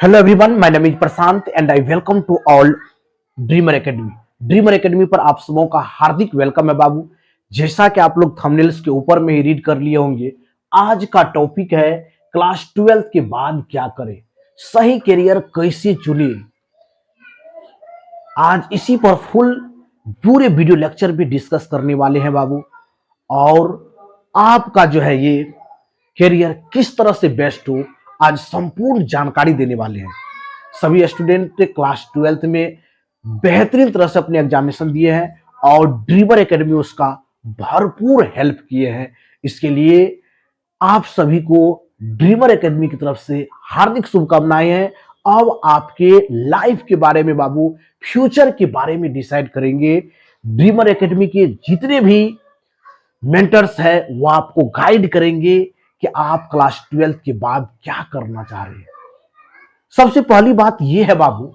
Hello everyone, my name is Prashant and I welcome to all Dreamer Academy. Dreamer Academy पर आप सबों का हार्दिक welcome है बाबू। जैसा कि आप लोग थंबनेल्स के ऊपर में ही रीड कर लिए होंगे, आज का टॉपिक है क्लास 12 के बाद क्या करें, सही करियर कैसे चुने। आज इसी पर फुल पूरे वीडियो लेक्चर भी डिस्कस करने वाले हैं बाबू। और आपका जो है ये करियर किस तरह से बेस्ट हो, आज संपूर्ण जानकारी देने वाले हैं। सभी स्टूडेंट क्लास 12 में बेहतरीन तरह से अपने एग्जामिनेशन दिए हैं और ड्रीमर एकेडमी उसका भरपूर हेल्प किए हैं। इसके लिए आप सभी को ड्रीमर एकेडमी की तरफ से हार्दिक शुभकामनाएं हैं। अब आपके लाइफ के बारे में बाबू, फ्यूचर के बारे में डिसाइड करेंगे। ड्रीमर एकेडमी के जितने भी मेंटर्स है वो आपको गाइड करेंगे कि आप क्लास 12 के बाद क्या करना चाह रहे हैं। सबसे पहली बात यह है बाबू,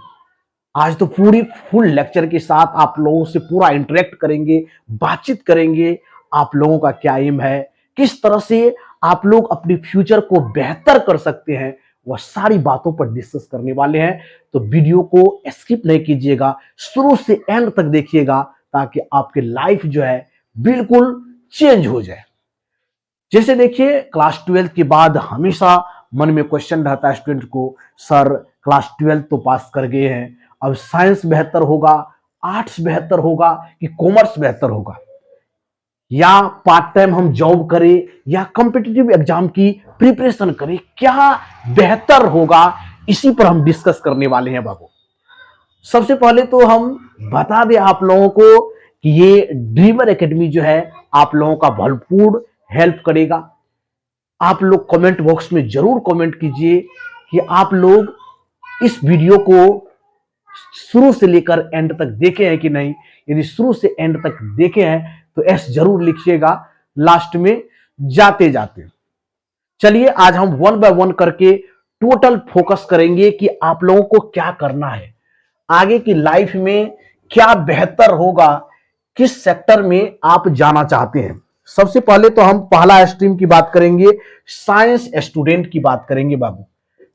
आज तो पूरी फुल लेक्चर के साथ आप लोगों से पूरा इंटरेक्ट करेंगे, बातचीत करेंगे। आप लोगों का क्या एम है, किस तरह से आप लोग अपने फ्यूचर को बेहतर कर सकते हैं, वह सारी बातों पर डिस्कस करने वाले हैं। तो वीडियो को स्किप नहीं कीजिएगा, शुरू से एंड तक देखिएगा ताकि आपकी लाइफ जो है बिल्कुल चेंज हो जाए। जैसे देखिए, क्लास 12 के बाद हमेशा मन में क्वेश्चन रहता है स्टूडेंट को, सर क्लास 12 तो पास कर गए हैं, अब साइंस बेहतर होगा, आर्ट्स बेहतर होगा कि कॉमर्स बेहतर होगा, या पार्ट टाइम हम जॉब करें या कॉम्पिटिटिव एग्जाम की प्रिपरेशन करें, क्या बेहतर होगा। इसी पर हम डिस्कस करने वाले हैं बाबू। सबसे पहले तो हम बता दें आप लोगों को कि ये ड्रीमर एकेडमी जो है आप लोगों का भरपूर हेल्प करेगा। आप लोग कमेंट बॉक्स में जरूर कमेंट कीजिए कि आप लोग इस वीडियो को शुरू से लेकर एंड तक देखे हैं कि नहीं। यदि शुरू से एंड तक देखे हैं तो एस जरूर लिखिएगा लास्ट में जाते जाते। चलिए आज हम वन बाय वन करके टोटल फोकस करेंगे कि आप लोगों को क्या करना है, आगे की लाइफ में क्या बेहतर होगा, किस सेक्टर में आप जाना चाहते हैं। सबसे पहले तो हम पहला स्ट्रीम की बात करेंगे, साइंस स्टूडेंट की बात करेंगे बाबू।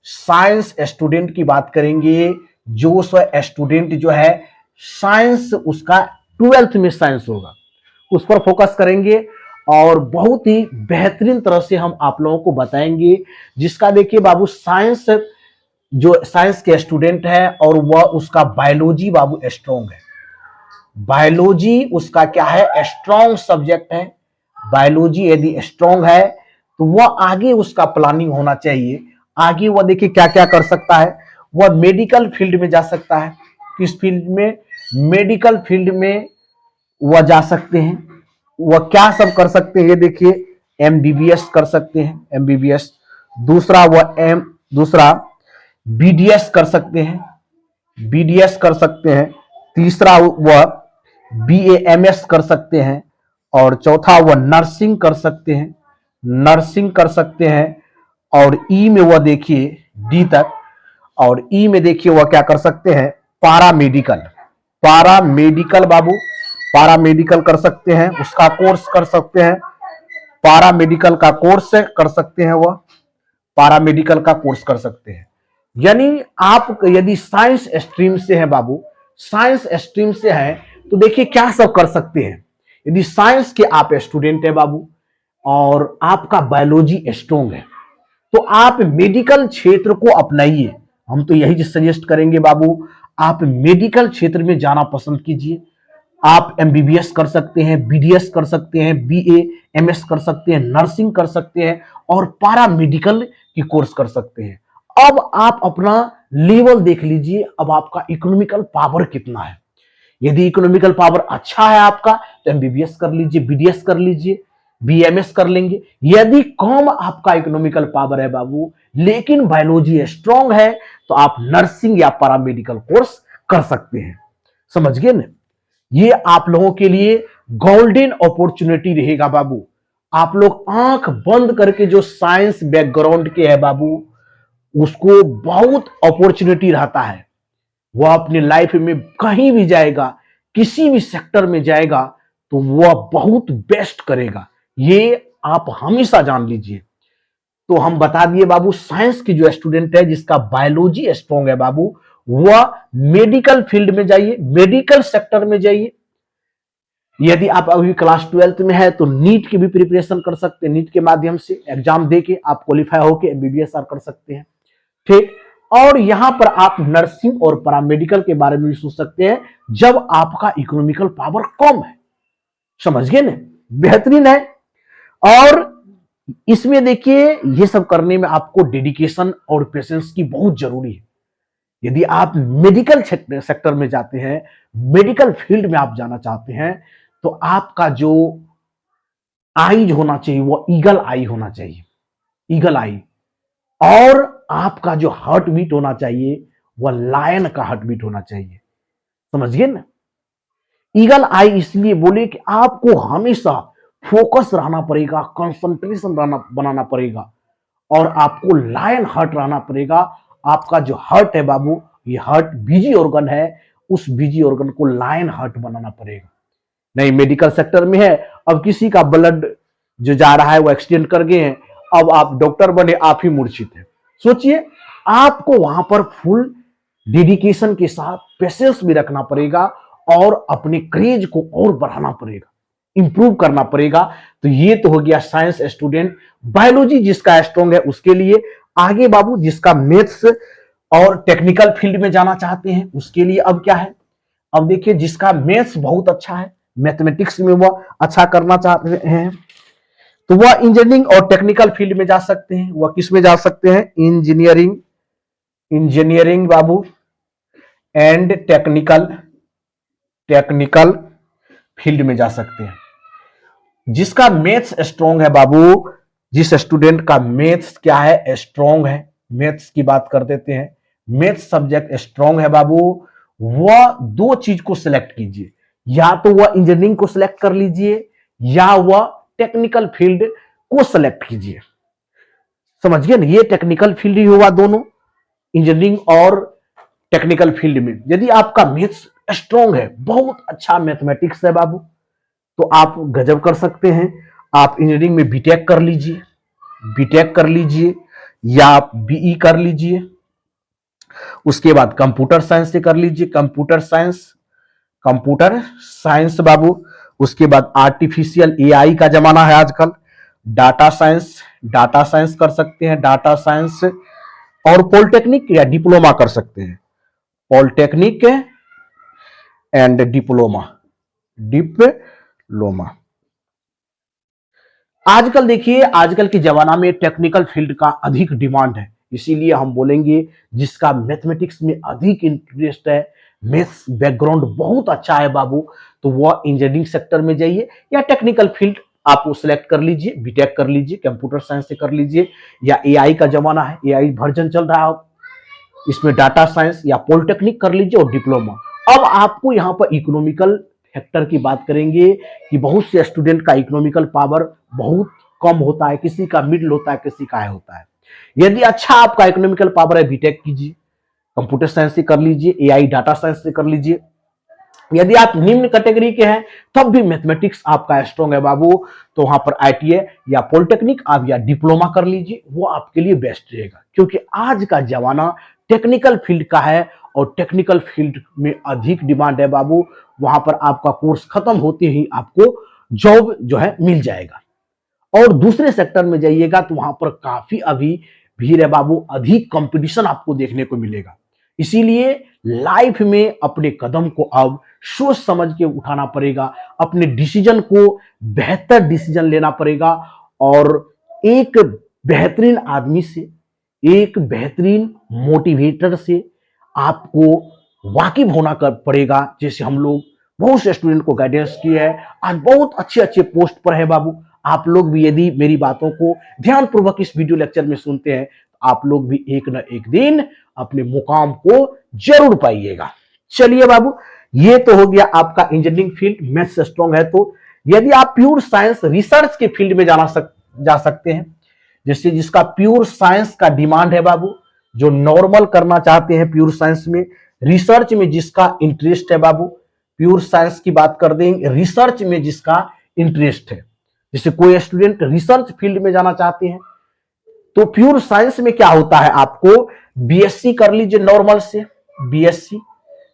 साइंस स्टूडेंट की बात करेंगे, जो स्टूडेंट जो है साइंस उसका 12th में साइंस होगा, उस पर फोकस करेंगे और बहुत ही बेहतरीन तरह से हम आप लोगों को बताएंगे। जिसका देखिए बाबू, साइंस जो साइंस के स्टूडेंट है और वह उसका बायोलॉजी बाबू स्ट्रॉन्ग है, बायोलॉजी उसका क्या है, स्ट्रॉन्ग सब्जेक्ट है। बायोलॉजी यदि स्ट्रॉन्ग है तो वह आगे उसका प्लानिंग होना चाहिए। आगे वह देखिए क्या क्या कर सकता है, वह मेडिकल फील्ड में जा सकता है। किस फील्ड में, मेडिकल फील्ड में वह जा सकते हैं। वह क्या सब कर सकते हैं, ये देखिए एमबीबीएस कर सकते हैं, एमबीबीएस। दूसरा वह दूसरा बीडीएस कर सकते हैं, बीडीएस कर सकते हैं। तीसरा वह बीएएमएस कर सकते हैं और चौथा वह नर्सिंग कर सकते हैं, नर्सिंग कर सकते हैं। और ई में वह देखिए डी तक, और ई में देखिए वह क्या कर सकते हैं, पारा मेडिकल, पारा मेडिकल बाबू, पारा मेडिकल कर सकते हैं, उसका कोर्स कर सकते हैं। पारा मेडिकल का कोर्स कर सकते हैं, वह पारा मेडिकल का कोर्स कर सकते हैं। यानी आप यदि साइंस स्ट्रीम से हैं बाबू, साइंस स्ट्रीम से हैं तो देखिए क्या सब कर सकते हैं। यदि साइंस के आप स्टूडेंट है बाबू और आपका बायोलॉजी स्ट्रॉन्ग है तो आप मेडिकल क्षेत्र को अपनाइए। हम तो यही सजेस्ट करेंगे बाबू, आप मेडिकल क्षेत्र में जाना पसंद कीजिए। आप एमबीबीएस कर सकते हैं, बीडीएस कर सकते हैं, बीएएमएस कर सकते हैं, नर्सिंग कर सकते हैं और पारा मेडिकल की कोर्स कर सकते हैं। अब आप अपना लेवल देख लीजिए, अब आपका इकोनॉमिकल पावर कितना है। यदि इकोनॉमिकल पावर अच्छा है आपका तो एमबीबीएस कर लीजिए, बीडीएस कर लीजिए, बीएमएस कर लेंगे। यदि कम आपका इकोनॉमिकल पावर है बाबू लेकिन बायोलॉजी स्ट्रांग है तो आप नर्सिंग या पैरामेडिकल कोर्स कर सकते हैं। समझ गए ना, ये आप लोगों के लिए गोल्डन अपॉर्चुनिटी रहेगा बाबू। आप लोग आंख बंद करके, जो साइंस बैकग्राउंड के है बाबू, उसको बहुत अपॉर्चुनिटी रहता है। वह अपनी लाइफ में कहीं भी जाएगा, किसी भी सेक्टर में जाएगा तो वह बहुत बेस्ट करेगा, ये आप हमेशा जान लीजिए। तो हम बता दिए बाबू, साइंस की जो स्टूडेंट है जिसका बायोलॉजी स्ट्रांग है बाबू, वह मेडिकल फील्ड में जाइए, मेडिकल सेक्टर में जाइए। यदि आप अभी क्लास 12th में है तो नीट की भी प्रिपरेशन कर सकते हैं, नीट के माध्यम से एग्जाम देके आप क्वालिफाई होके एमबीबीएस कर सकते हैं। ठीक, और यहां पर आप नर्सिंग और पैरामेडिकल के बारे में भी सोच सकते हैं जब आपका इकोनॉमिकल पावर कम है। समझ गए ना, बेहतरीन है। और इसमें देखिए ये सब करने में आपको डेडिकेशन और पेशेंस की बहुत जरूरी है। यदि आप मेडिकल सेक्टर में जाते हैं, मेडिकल फील्ड में आप जाना चाहते हैं, तो आपका जो आईज होना चाहिए वो ईगल आई होना चाहिए, ईगल आई। और आपका जो हार्ट बीट होना चाहिए वह लायन का हार्ट बीट होना चाहिए। समझिए ना, ईगल आई इसलिए बोले कि आपको हमेशा फोकस रहना पड़ेगा, कंसंट्रेशन बनाना पड़ेगा, और आपको लायन हार्ट रहना पड़ेगा। आपका जो हार्ट है बाबू, ये हार्ट बिजी ऑर्गन है, उस बिजी ऑर्गन को लायन हार्ट बनाना पड़ेगा। नहीं, मेडिकल सेक्टर में है, अब किसी का ब्लड जो जा रहा है वो एक्सीडेंट कर गए हैं, अब आप डॉक्टर बने, आप ही मूर्छित हैं। सोचिए, आपको वहां पर फुल डेडिकेशन के साथ पेशेंस भी रखना पड़ेगा और अपने क्रेज को और बढ़ाना पड़ेगा, इंप्रूव करना पड़ेगा। तो ये तो हो गया साइंस स्टूडेंट। बायोलॉजी जिसका स्ट्रॉन्ग है उसके लिए। आगे बाबू, जिसका मैथ्स और टेक्निकल फील्ड में जाना चाहते हैं उसके लिए अब क्या है, अब देखिए जिसका मैथ्स बहुत अच्छा है, मैथमेटिक्स में वह अच्छा करना चाहते हैं, तो वह इंजीनियरिंग और टेक्निकल फील्ड में जा सकते हैं। वह किस में जा सकते हैं, engineering, engineering Babu and technical, technical field में जा सकते हैं। जिसका मैथ्स स्ट्रांग है बाबू, जिस स्टूडेंट का मैथ्स क्या है, स्ट्रांग है, मैथ्स की बात कर देते हैं, मैथ्स सब्जेक्ट स्ट्रांग है बाबू, वह दो चीज को सिलेक्ट कीजिए, या तो वह इंजीनियरिंग को सिलेक्ट कर लीजिए या वह टेक्निकल फील्ड को सिलेक्ट कीजिए। समझिए ना, ये टेक्निकल फील्ड ही हुआ दोनों, इंजीनियरिंग और टेक्निकल फील्ड में। यदि आपका मैथ्स स्ट्रांग है, बहुत अच्छा मैथमेटिक्स है बाबू, तो आप गजब कर सकते हैं। आप इंजीनियरिंग में बीटेक कर लीजिए, बीटेक कर लीजिए, या आप बीई कर लीजिए। उसके बाद कंप्यूटर साइंस से कर लीजिए, कंप्यूटर साइंस, कंप्यूटर साइंस बाबू। उसके बाद आर्टिफिशियल एआई का जमाना है आजकल, डाटा साइंस, डाटा साइंस कर सकते हैं, डाटा साइंस। और पॉलिटेक्निक या डिप्लोमा कर सकते हैं, पॉलिटेक्निक एंड डिप्लोमा, डिप्लोमा। आजकल देखिए, आजकल के जमाना में टेक्निकल फील्ड का अधिक डिमांड है, इसीलिए हम बोलेंगे जिसका मैथमेटिक्स में अधिक इंटरेस्ट है, मैथ्स बैकग्राउंड बहुत अच्छा है बाबू, तो वह इंजीनियरिंग सेक्टर में जाइए या टेक्निकल फील्ड आप वो सिलेक्ट कर लीजिए, बीटेक कर लीजिए, कंप्यूटर साइंस से कर लीजिए, या एआई का जमाना है, एआई वर्जन चल रहा है, इसमें डाटा साइंस या पॉलिटेक्निक कर लीजिए और डिप्लोमा। अब आपको यहाँ पर इकोनॉमिकल फैक्टर की बात करेंगे कि बहुत से स्टूडेंट का इकोनॉमिकल पावर बहुत कम होता है, किसी का मिडिल होता है, किसी का हाई होता है। यदि अच्छा आपका इकोनॉमिकल पावर है, बीटेक कीजिए, कंप्यूटर साइंस से कर लीजिए, एआई डाटा साइंस से कर लीजिए। यदि आप निम्न कैटेगरी के हैं तब भी मैथमेटिक्स आपका स्ट्रांग है बाबू, तो वहां पर आईटीआई या पॉलिटेक्निक आप या डिप्लोमा कर लीजिए, वो आपके लिए बेस्ट रहेगा। क्योंकि आज का जमाना टेक्निकल फील्ड का है और टेक्निकल फील्ड में अधिक डिमांड है बाबू, वहां पर आपका कोर्स खत्म होते ही आपको जॉब जो है मिल जाएगा। और दूसरे सेक्टर में जाइएगा तो वहां पर काफी अभी भीड़ है बाबू, अधिक कंपटीशन आपको देखने को मिलेगा। इसीलिए लाइफ में अपने कदम को अब सोच समझ के उठाना पड़ेगा, अपने डिसीजन को बेहतर डिसीजन लेना पड़ेगा, और एक बेहतरीन आदमी से, एक बेहतरीन मोटिवेटर से आपको वाकिफ होना पड़ेगा। जैसे हम लोग बहुत से स्टूडेंट को गाइडेंस किया है, आज बहुत अच्छे अच्छे पोस्ट पर है बाबू। आप लोग भी यदि मेरी बातों को ध्यानपूर्वक इस वीडियो लेक्चर में सुनते हैं, तो आप लोग भी एक न एक दिन अपने मुकाम को जरूर पाइएगा। चलिए बाबू, ये तो हो गया आपका इंजीनियरिंग फील्ड, मैथ्स स्ट्रांग है तो। यदि आप प्योर साइंस रिसर्च के फील्ड में जा सकते हैं, जैसे जिसका प्योर साइंस का डिमांड है बाबू, जो नॉर्मल करना चाहते हैं प्योर साइंस में, रिसर्च में जिसका इंटरेस्ट है बाबू, प्योर साइंस की बात कर देंगे, रिसर्च में जिसका इंटरेस्ट है। जैसे कोई स्टूडेंट रिसर्च फील्ड में जाना चाहते हैं, तो प्योर साइंस में क्या होता है, आपको बीएससी कर लीजिए नॉर्मल से, बीएससी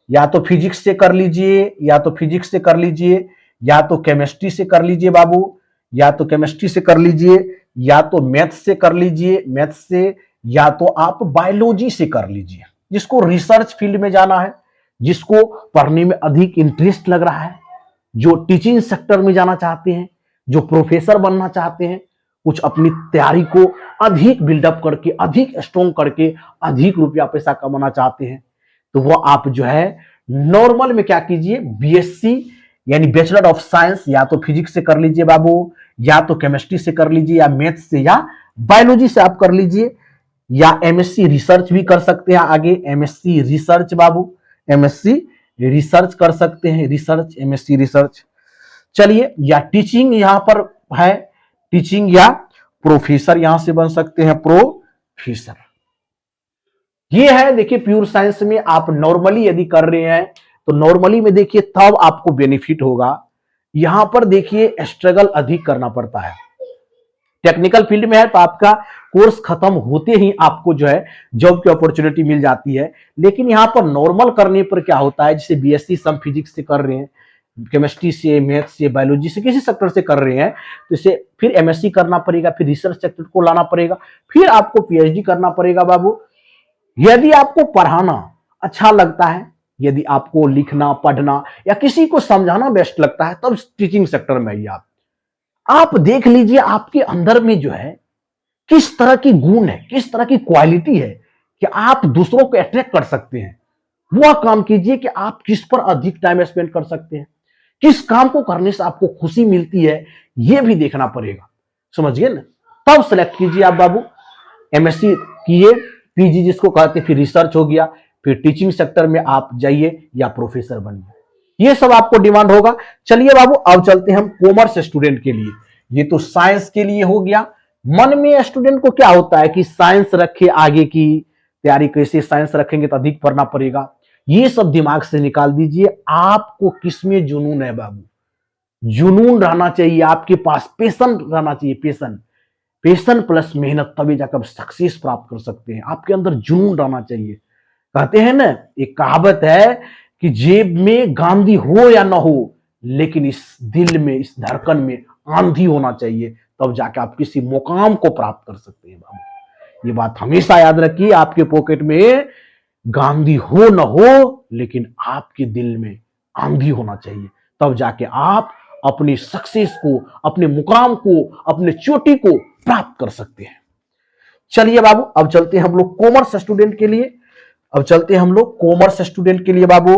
या तो फिजिक्स से कर लीजिए, या तो फिजिक्स से कर लीजिए, या तो केमिस्ट्री से कर लीजिए बाबू, या तो केमिस्ट्री से कर लीजिए, या तो मैथ्स से कर लीजिए, मैथ्स से, या तो आप बायोलॉजी से कर लीजिए। जिसको रिसर्च फील्ड में जाना है, जिसको पढ़ने में अधिक इंटरेस्ट लग रहा है, जो टीचिंग सेक्टर में जाना चाहते हैं, जो प्रोफेसर बनना चाहते हैं, कुछ अपनी तैयारी को अधिक बिल्डअप करके, अधिक स्ट्रॉन्ग करके, अधिक रुपया पैसा कमाना चाहते हैं, तो वो आप जो है नॉर्मल में क्या कीजिए, बीएससी यानी बैचलर ऑफ साइंस, या तो फिजिक्स से कर लीजिए बाबू, या तो केमिस्ट्री से कर लीजिए, या मैथ्स से, या बायोलॉजी से आप कर लीजिए, या एमएससी रिसर्च भी कर सकते हैं आगे, एमएससी रिसर्च बाबू, एमएससी रिसर्च कर सकते हैं, रिसर्च, एमएससी रिसर्च। चलिए, या टीचिंग यहां पर है, टीचिंग या प्रोफेसर यहां से बन सकते हैं, प्रोफेसर। ये है देखिए प्योर साइंस में आप नॉर्मली यदि कर रहे हैं तो नॉर्मली में देखिए तब आपको बेनिफिट होगा। यहां पर देखिए स्ट्रगल अधिक करना पड़ता है। टेक्निकल फील्ड में है तो आपका कोर्स खत्म होते ही आपको जो है जॉब की अपॉर्चुनिटी मिल जाती है, लेकिन यहां पर नॉर्मल करने पर क्या होता है, जैसे बीएससी सम फिजिक्स से कर रहे हैं, केमिस्ट्री से, मैथ्स से, बायोलॉजी से, किसी सेक्टर से कर रहे हैं, तो इसे फिर एमएससी करना पड़ेगा, फिर रिसर्च सेक्टर को लाना पड़ेगा, फिर आपको पीएचडी करना पड़ेगा बाबू। यदि आपको पढ़ाना अच्छा लगता है, यदि आपको लिखना, पढ़ना या किसी को समझाना बेस्ट लगता है, तब टीचिंग सेक्टर में आइए। आप देख लीजिए आपके अंदर में जो है किस तरह की गुण है, किस तरह की क्वालिटी है कि आप दूसरों को अट्रैक्ट कर सकते हैं। वह काम कीजिए कि आप किस पर अधिक टाइम स्पेंड कर सकते हैं, किस काम को करने से आपको खुशी मिलती है, यह भी देखना पड़ेगा, समझिए ना। तब सेलेक्ट कीजिए आप बाबू, एमएससी किए, पीजी जिसको कहते हैं, फिर रिसर्च हो गया, फिर टीचिंग सेक्टर में आप जाइए या प्रोफेसर बनिए। ये सब आपको डिमांड होगा। चलिए बाबू, अब चलते हैं हम कॉमर्स स्टूडेंट के लिए। ये तो साइंस के लिए हो गया। मन में स्टूडेंट को क्या होता है कि साइंस रखे, आगे की तैयारी कैसे, साइंस रखेंगे तो अधिक पढ़ना पड़ेगा, ये सब दिमाग से निकाल दीजिए। आपको किसमें जुनून है बाबू, जुनून रहना चाहिए आपके पास, पेशन रहना चाहिए, पेशन, पेशन प्लस मेहनत, तभी जाकर सक्सेस प्राप्त कर सकते हैं। आपके अंदर जुनून रहना चाहिए। कहते हैं ना, एक कहावत है कि जेब में गांधी हो या ना हो, लेकिन इस दिल में, इस धड़कन में आंधी होना चाहिए, तब जाके आप किसी मुकाम को प्राप्त कर सकते हैं बाबू। ये बात हमेशा याद रखिए, आपके पॉकेट में गांधी हो ना हो, लेकिन आपके दिल में आंधी होना चाहिए, तब जाके आप अपनी सक्सेस को, अपने मुकाम को, अपने चोटी को प्राप्त कर सकते हैं। चलिए बाबू, अब चलते हैं हम लोग कॉमर्स स्टूडेंट के लिए। अब चलते हैं हम लोग कॉमर्स स्टूडेंट के लिए बाबू।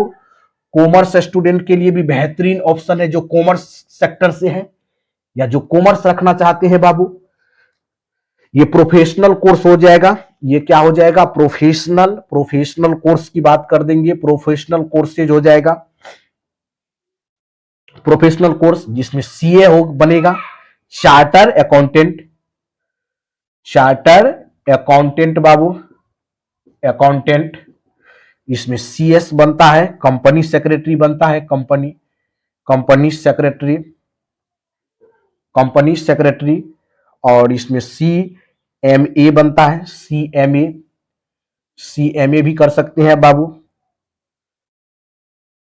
कॉमर्स स्टूडेंट के लिए भी बेहतरीन ऑप्शन है जो कॉमर्स सेक्टर से है या जो कॉमर्स रखना चाहते हैं बाबू। ये प्रोफेशनल कोर्स हो जाएगा। ये क्या हो जाएगा, प्रोफेशनल, प्रोफेशनल कोर्स की बात कर देंगे। प्रोफेशनल कोर्सेज हो जाएगा, प्रोफेशनल कोर्स जिसमें सीए हो बनेगा, चार्टर अकाउंटेंट, चार्टर अकाउंटेंट बाबू, अकाउंटेंट, इसमें सीएस बनता है, कंपनी सेक्रेटरी बनता है, company, company secretary, company secretary, और इसमें सीएमए बनता है, सीएमए, सीएमए भी कर सकते हैं बाबू।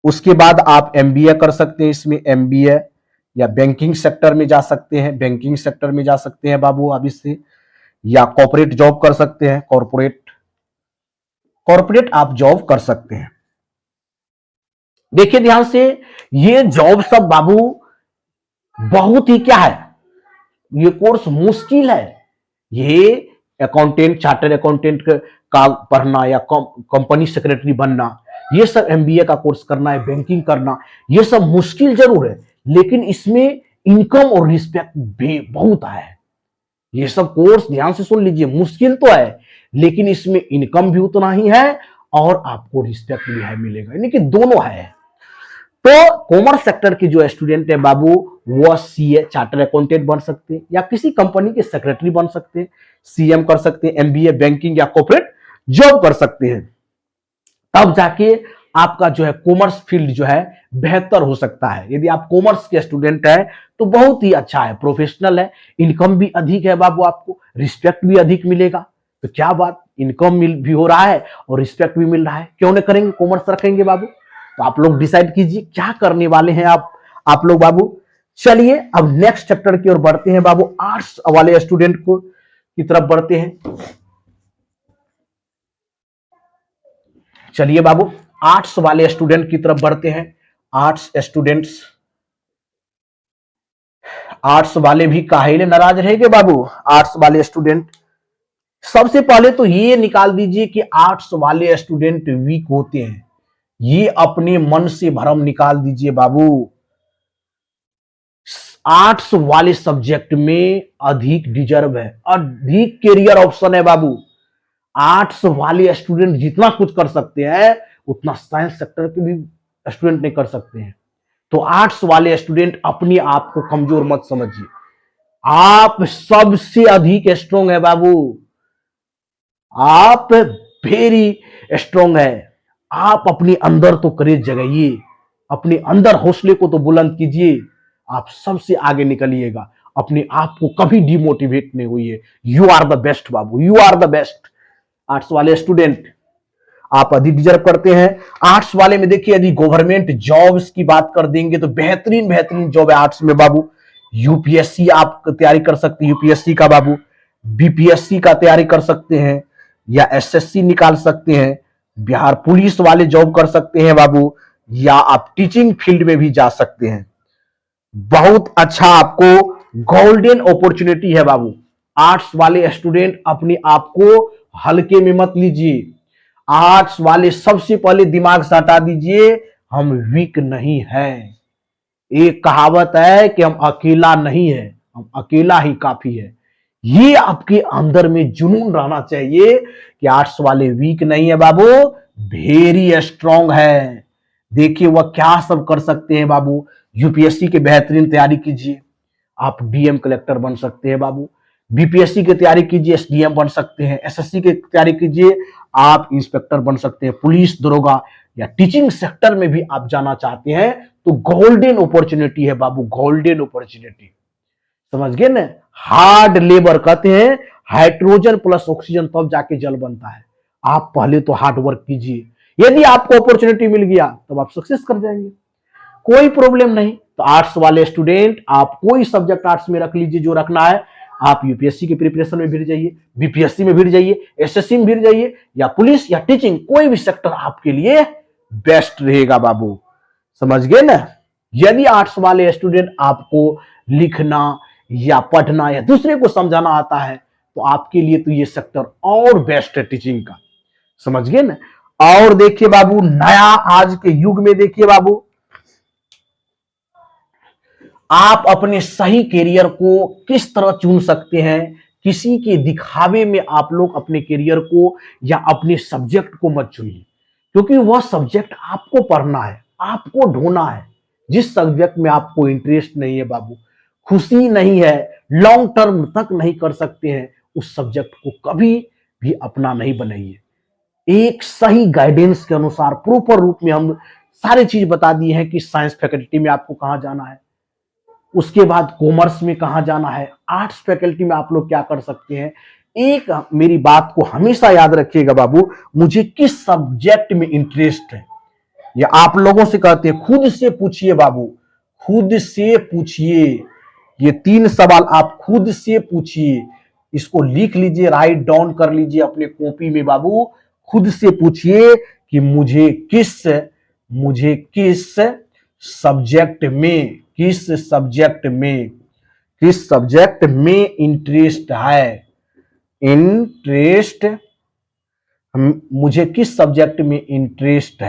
उसके बाद आप एमबीए कर सकते हैं, इसमें एमबीए, या बैंकिंग सेक्टर में जा सकते हैं, बैंकिंग सेक्टर में जा सकते हैं बाबू आप इससे, या कॉर्पोरेट जॉब कर सकते हैं, कॉर्पोरेट, कॉर्पोरेट आप जॉब कर सकते हैं। देखिए ध्यान से, ये जॉब सब बाबू बहुत ही क्या है, ये कोर्स मुश्किल है। ये अकाउंटेंट, चार्टर अकाउंटेंट का पढ़ना या कंपनी सेक्रेटरी बनना, ये सब एमबीए का कोर्स करना है, बैंकिंग करना, ये सब मुश्किल जरूर है, लेकिन इसमें इनकम और रिस्पेक्ट भी बहुत है। ये सब कोर्स ध्यान से सुन लीजिए, मुश्किल तो है, लेकिन इसमें इनकम भी उतना ही है और आपको रिस्पेक्ट भी है, मिलेगा, यानी कि दोनों है। तो कॉमर्स सेक्टर की जो स्टूडेंट है बाबू, वो सीए, चार्टर अकाउंटेंट बन सकते हैं, या किसी कंपनी के सेक्रेटरी बन सकते हैं, सीएम कर सकते हैं, एमबीए, बैंकिंग या कॉर्पोरेट जॉब कर सकते हैं। तब जाके आपका जो है कॉमर्स फील्ड जो है बेहतर हो सकता है। यदि आप कॉमर्स के स्टूडेंट हैं तो बहुत ही अच्छा है, प्रोफेशनल है, इनकम भी अधिक है बाबू, आपको रिस्पेक्ट भी अधिक मिलेगा। तो क्या बात, इनकम मिल भी हो रहा है और रिस्पेक्ट भी मिल रहा है, क्यों नहीं करेंगे, कॉमर्स रखेंगे बाबू। तो आप लोग डिसाइड कीजिए क्या करने वाले हैं आप लोग बाबू। चलिए अब नेक्स्ट चैप्टर की ओर बढ़ते हैं बाबू, आर्ट्स वाले स्टूडेंट को की तरफ बढ़ते हैं। चलिए बाबू आर्ट्स वाले स्टूडेंट की तरफ बढ़ते हैं। आर्ट्स स्टूडेंट्स, आर्ट्स वाले भी काहे नाराज रहेंगे बाबू। आर्ट्स वाले स्टूडेंट, सबसे पहले तो ये निकाल दीजिए कि आर्ट्स वाले स्टूडेंट वीक होते हैं, ये अपने मन से भ्रम निकाल दीजिए बाबू। आर्ट्स वाले सब्जेक्ट में अधिक डिजर्व है, अधिक कैरियर ऑप्शन है बाबू। आर्ट्स वाले स्टूडेंट जितना कुछ कर सकते हैं उतना साइंस सेक्टर के भी स्टूडेंट नहीं कर सकते हैं। तो आर्ट्स वाले स्टूडेंट अपने आप को कमजोर मत समझिए, आप सबसे अधिक स्ट्रांग है बाबू, आप वेरी स्ट्रांग है। आप अपने अंदर तो करेज जगाइए, अपने अंदर हौसले को तो बुलंद कीजिए, आप सबसे आगे निकलिएगा। अपने आप को कभी डिमोटिवेट नहीं हुई, यू आर द बेस्ट बाबू, you are the best. Arts वाले स्टूडेंट आप अधिक डिजर्व करते हैं। आर्ट्स वाले में देखिए यदि गवर्नमेंट जॉब्स की बात कर देंगे तो बेहतरीन बेहतरीन जॉब है आर्ट्स में बाबू। यूपीएससी आप तैयारी कर सकते हैं, यूपीएससी का बाबू, बीपीएससी का तैयारी कर सकते हैं या एसएससी निकाल सकते हैं, बिहार पुलिस वाले जॉब कर सकते हैं बाबू, या आप टीचिंग फील्ड में भी जा सकते हैं। बहुत अच्छा आपको गोल्डन अपॉर्चुनिटी है बाबू। आर्ट्स वाले स्टूडेंट अपने आप को हल्के में मत लीजिए। आर्ट्स वाले सबसे पहले दिमाग से हटा दीजिए, हम वीक नहीं हैं। एक कहावत है कि हम अकेला नहीं है, हम अकेला ही काफी है। ये आपके अंदर में जुनून रहना चाहिए कि आर्ट्स वाले वीक नहीं है बाबू, वेरी स्ट्रांग है। देखिए वह क्या सब कर सकते हैं बाबू। यूपीएससी की बेहतरीन तैयारी कीजिए, आप डीएम कलेक्टर बन सकते हैं बाबू। बीपीएससी की तैयारी कीजिए, एसडीएम बन सकते हैं। एसएससी की तैयारी कीजिए, आप इंस्पेक्टर बन सकते हैं, पुलिस दरोगा, या टीचिंग सेक्टर में भी आप जाना चाहते हैं तो गोल्डन अपॉर्चुनिटी है बाबू, गोल्डन अपॉर्चुनिटी। समझ गए ना, हार्ड लेबर कहते हैं, हाइड्रोजन प्लस ऑक्सीजन तब जाके जल बनता है। आप पहले तो हार्ड वर्क कीजिए, यदि आपको अपॉर्चुनिटी मिल गया तब आप सक्सेस कर जाएंगे, कोई प्रॉब्लम नहीं। तो आर्ट्स वाले स्टूडेंट आप कोई सब्जेक्ट आर्ट्स में रख लीजिए जो रखना है। आप यूपीएससी की प्रिपरेशन में भिड़ जाइए, बीपीएससी में भिड़ जाइए, एसएससी में भिड़ जाइए, या पुलिस या टीचिंग, कोई भी सेक्टर आपके लिए बेस्ट रहेगा बाबू। समझ गए ना। यदि आर्ट्स वाले स्टूडेंट आपको लिखना या पढ़ना या दूसरे को समझाना आता है तो आपके लिए तो ये सेक्टर और बेस्ट है टीचिंग का। समझ गए ना। और देखिए बाबू, नया आज के युग में देखिए बाबू, आप अपने सही कैरियर को किस तरह चुन सकते हैं। किसी के दिखावे में आप लोग अपने कैरियर को या अपने सब्जेक्ट को मत चुनिए, क्योंकि वह सब्जेक्ट आपको पढ़ना है, आपको ढूंढना है। जिस सब्जेक्ट में आपको इंटरेस्ट नहीं है बाबू, खुशी नहीं है, लॉन्ग टर्म तक नहीं कर सकते हैं, उस सब्जेक्ट को कभी भी अपना नहीं बनाइए। एक सही गाइडेंस के अनुसार प्रॉपर रूप में हम सारी चीज बता दिए हैं कि साइंस फैकल्टी में आपको कहां जाना है, उसके बाद कॉमर्स में कहां जाना है, आर्ट्स फैकल्टी में आप लोग क्या कर सकते हैं। एक मेरी बात को हमेशा याद रखिएगा बाबू, मुझे किस सब्जेक्ट में इंटरेस्ट है, ये आप लोगों से कहते हैं, खुद से पूछिए बाबू, खुद से पूछिए। ये 3 सवाल आप खुद से पूछिए, इसको लिख लीजिए, राइट डाउन कर लीजिए अपने कॉपी में बाबू। खुद से पूछिए कि मुझे किस सब्जेक्ट में किस सब्जेक्ट में इंटरेस्ट है, मुझे किस सब्जेक्ट में इंटरेस्ट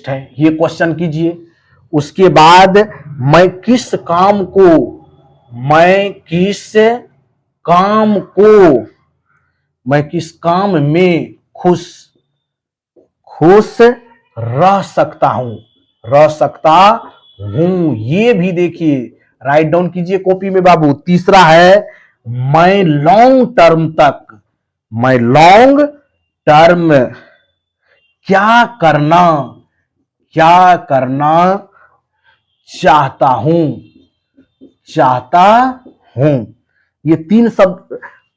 है, ये क्वेश्चन कीजिए। उसके बाद मैं किस काम में खुश रह सकता हूं, ये भी देखिए, राइट डाउन कीजिए कॉपी में बाबू। तीसरा है, मैं लॉन्ग टर्म क्या करना क्या करना चाहता हूं चाहता हूं। ये तीन सब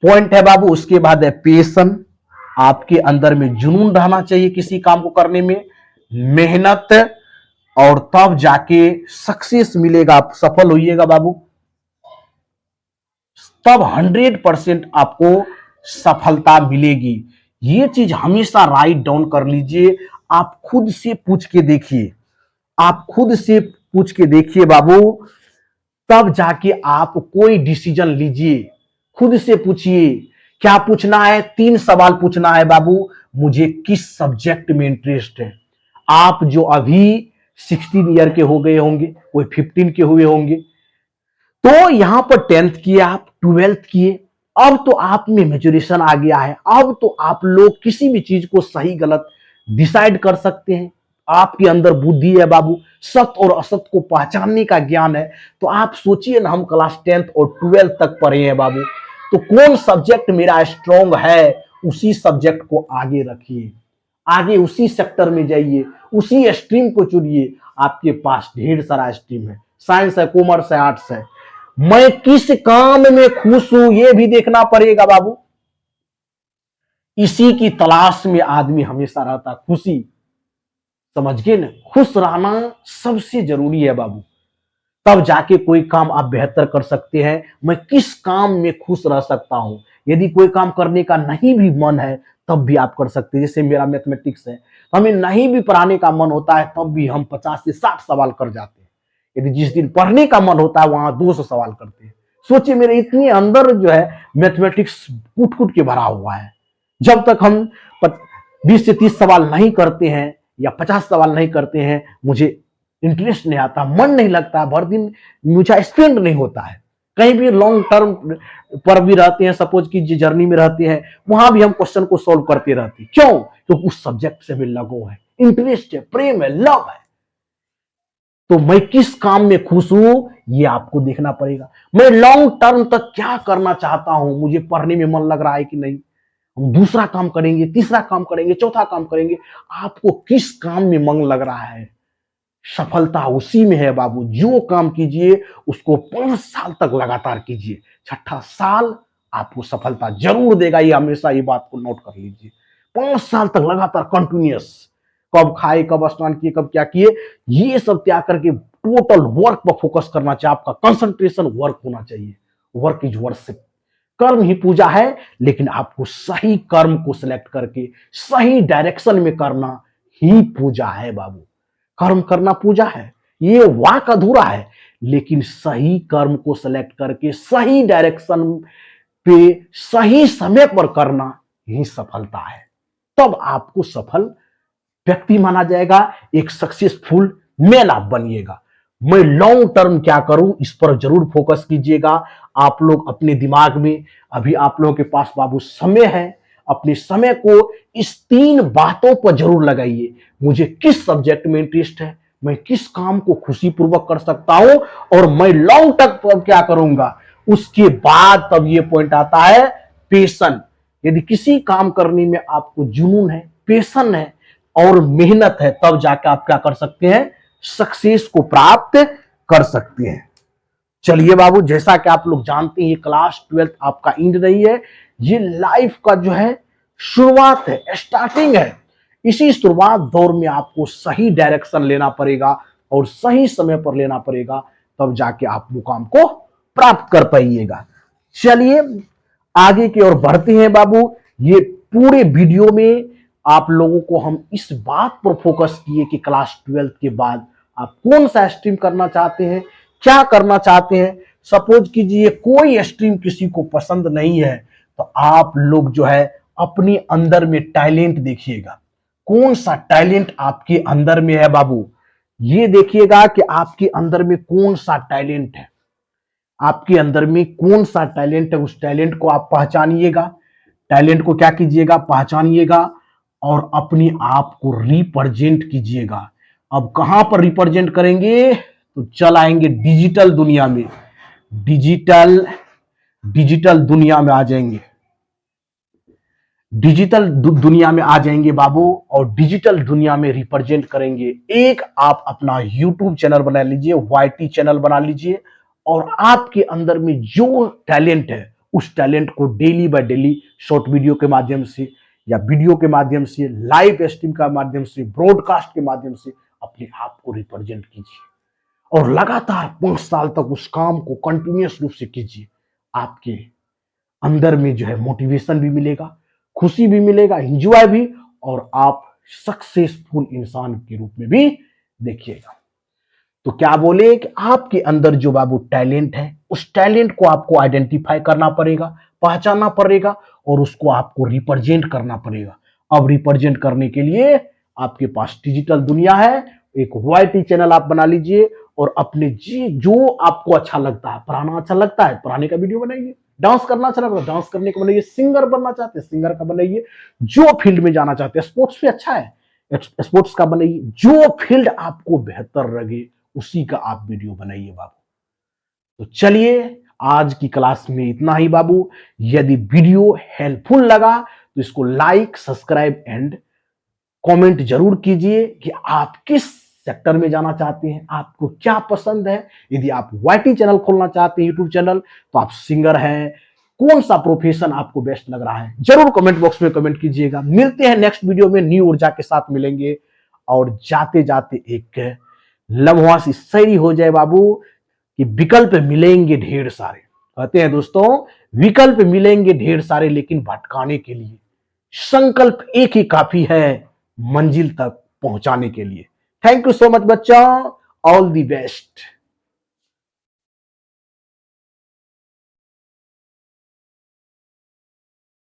पॉइंट है बाबू। उसके बाद है पेशन, आपके अंदर में जुनून रहना चाहिए किसी काम को करने में, मेहनत, और तब जाके सक्सेस मिलेगा, आप सफल होइएगा बाबू, तब 100% आपको सफलता मिलेगी। ये चीज हमेशा राइट डाउन कर लीजिए। आप खुद से पूछ के देखिए, आप खुद से पूछ के देखिए बाबू, तब जाके आप कोई डिसीजन लीजिए। खुद से पूछिए। क्या पूछना है? 3 सवाल पूछना है बाबू। मुझे किस सब्जेक्ट में इंटरेस्ट है? आप जो अभी 16 ईयर के हो गए होंगे, कोई 15 के हुए होंगे, तो यहां पर 10th किए, आप 12th किए, अब तो आप में मेच्योरेशन आ गया है। अब तो आप लोग किसी भी चीज को सही गलत डिसाइड कर सकते हैं। आपके अंदर बुद्धि है बाबू, सत्य और असत्य को पहचानने का ज्ञान है। तो आप सोचिए ना, हम क्लास 10th और 12th तक पढ़े हैं बाबू, तो कौन सब्जेक्ट मेरा स्ट्रांग है, उसी सब्जेक्ट को आगे रखिए, आगे उसी सेक्टर में जाइए, उसी स्ट्रीम को चुनिए। आपके पास ढेर सारा स्ट्रीम है, साइंस है, कॉमर्स है, आर्ट्स है। मैं किस काम में खुश हूं, यह भी देखना पड़ेगा बाबू। इसी की तलाश में आदमी हमेशा रहता, खुशी। समझ गए ना? खुश रहना सबसे जरूरी है बाबू, तब जाके कोई काम आप बेहतर कर सकते हैं। मैं किस काम में खुश रह सकता हूं, यदि कोई काम करने का नहीं भी मन है तब भी आप कर सकते हैं। जैसे मेरा मैथमेटिक्स है, तो हमें नहीं भी पढ़ाने का मन होता है तब भी हम 50 से 60 सवाल कर जाते हैं। यदि जिस दिन पढ़ने का मन होता है वहां 200 सवाल करते हैं। सोचिए, मेरे इतने अंदर जो है मैथमेटिक्स कूट कूट के भरा हुआ है। जब तक हम 20 से 30 सवाल नहीं करते हैं या 50 सवाल नहीं करते हैं, मुझे इंटरेस्ट नहीं आता, मन नहीं लगता, भर दिन मुझे स्पेंड नहीं होता है। कहीं भी लॉन्ग टर्म पर भी रहते हैं, सपोज की जर्नी में रहते हैं, वहां भी हम क्वेश्चन को सॉल्व करते रहते हैं। क्यों? तो उस सब्जेक्ट से भी लगो है, इंटरेस्ट है, प्रेम है, लव है। तो मैं किस काम में खुश हूं, ये आपको देखना पड़ेगा। मैं लॉन्ग टर्म तक क्या करना चाहता हूं, मुझे पढ़ने में मन लग रहा है कि नहीं, हम दूसरा काम करेंगे, तीसरा काम करेंगे, चौथा काम करेंगे। आपको किस काम में मन लग रहा है, सफलता उसी में है बाबू। जो काम कीजिए उसको 5 साल तक लगातार कीजिए, छठा साल आपको सफलता जरूर देगा। ये हमेशा ये बात को नोट कर लीजिए। 5 साल तक लगातार कंटिन्यूअस, कब खाए, कब स्नान किए, कब क्या किए, ये सब त्याग करके टोटल वर्क पर फोकस करना चाहिए। आपका कंसंट्रेशन वर्क होना चाहिए। वर्क इज वर्शिप, कर्म ही पूजा है। लेकिन आपको सही कर्म को सिलेक्ट करके सही डायरेक्शन में करना ही पूजा है बाबू। कर्म करना पूजा है, ये वाक अधूरा है। लेकिन सही कर्म को सिलेक्ट करके सही डायरेक्शन पे सही समय पर करना ही सफलता है। तब आपको सफल व्यक्ति माना जाएगा, एक सक्सेसफुल मैन आप बनिएगा। मैं लॉन्ग टर्म क्या करूं, इस पर जरूर फोकस कीजिएगा। आप लोग अपने दिमाग में, अभी आप लोगों के पास बाबू समय है, अपने समय को इस 3 बातों पर जरूर लगाइए। मुझे किस सब्जेक्ट में इंटरेस्ट है, मैं किस काम को खुशी पूर्वक कर सकता हूं, और मैं लॉन्ग टर्म क्या करूंगा। उसके बाद तब ये पॉइंट आता है पेशन। यदि किसी काम करने में आपको जुनून है, पेशन है और मेहनत है, तब जाकर आप क्या कर सकते हैं, सक्सेस को प्राप्त कर सकते हैं। चलिए बाबू, जैसा कि आप लोग जानते हैं, ये क्लास 12th आपका इंड नहीं है, ये लाइफ का जो है शुरुआत है, स्टार्टिंग है। इसी शुरुआत दौर में आपको सही डायरेक्शन लेना पड़ेगा और सही समय पर लेना पड़ेगा, तब जाके आप मुकाम को प्राप्त कर पाइएगा। चलिए आगे की ओर बढ़ते हैं बाबू। ये पूरे वीडियो में आप लोगों को हम इस बात पर फोकस किए कि क्लास 12th के बाद आप कौन सा स्ट्रीम करना चाहते हैं, क्या करना चाहते हैं। सपोज कीजिए कोई स्ट्रीम किसी को पसंद नहीं है, तो आप लोग जो है अपने अंदर में टैलेंट देखिएगा। कौन सा टैलेंट आपके अंदर में है बाबू, ये देखिएगा कि आपके अंदर में कौन सा टैलेंट है। आपके अंदर में कौन सा टैलेंट है, उस टैलेंट को आप पहचानिएगा। टैलेंट को क्या कीजिएगा, पहचानिएगा और अपने आप को रिप्रेजेंट कीजिएगा। अब कहां पर रिप्रेजेंट करेंगे, तो चल आएंगे डिजिटल दुनिया में। डिजिटल दुनिया में आ जाएंगे। डिजिटल दुनिया में आ जाएंगे बाबू और डिजिटल दुनिया में रिप्रेजेंट करेंगे। एक आप अपना यूट्यूब चैनल बना लीजिए, वाईटी चैनल बना लीजिए और आपके अंदर में जो टैलेंट है उस टैलेंट को daily by daily short video के माध्यम से या वीडियो के माध्यम से, लाइव स्ट्रीम का माध्यम से, ब्रॉडकास्ट के माध्यम से अपने आप को रिप्रेजेंट कीजिए और लगातार 5 साल तक उस काम को कंटिन्यूअस रूप से कीजिए। आपके अंदर में जो है मोटिवेशन भी मिलेगा, खुशी भी मिलेगा, एंजॉय भी, और आप सक्सेसफुल इंसान के रूप में भी देखिएगा। तो क्या बोले कि आपके अंदर जो बाबू टैलेंट है उस टैलेंट को आपको आइडेंटिफाई करना पड़ेगा, पहचानना पड़ेगा और उसको आपको रिप्रेजेंट करना पड़ेगा। अब रिप्रेजेंट करने के लिए आपके पास डिजिटल दुनिया है, एक वाईटी चैनल आप बना लीजिए और अपने जी जो आपको अच्छा लगता है, पढ़ाना अच्छा लगता है पढ़ाने का वीडियो बनाइए, डांस करना अच्छा लगता है डांस करने का बनाइए, सिंगर बनना चाहते हैं सिंगर का बनाइए, जो फील्ड में जाना चाहते हैं, स्पोर्ट्स भी अच्छा है स्पोर्ट्स का बनाइए, जो फील्ड आपको बेहतर लगे उसी का आप वीडियो बनाइए बाबू। तो चलिए आज की क्लास में इतना ही बाबू। यदि वीडियो हेल्पफुल लगा तो इसको लाइक, सब्सक्राइब एंड कमेंट जरूर कीजिए कि आप किस सेक्टर में जाना चाहते हैं, आपको क्या पसंद है। यदि आप वाईटी चैनल खोलना चाहते हैं यूट्यूब चैनल, तो आप सिंगर हैं, कौन सा प्रोफेशन आपको बेस्ट लग रहा है जरूर कमेंट बॉक्स में कमेंट कीजिएगा। मिलते हैं नेक्स्ट वीडियो में, न्यू ऊर्जा के साथ मिलेंगे। और जाते जाते एक लम्हा सी सही हो जाए बाबू कि विकल्प मिलेंगे ढेर सारे। कहते हैं दोस्तों, विकल्प मिलेंगे ढेर सारे लेकिन भटकाने के लिए संकल्प एक ही काफी है मंजिल तक पहुंचाने के लिए। थैंक यू सो मच बच्चा, ऑल दी बेस्ट।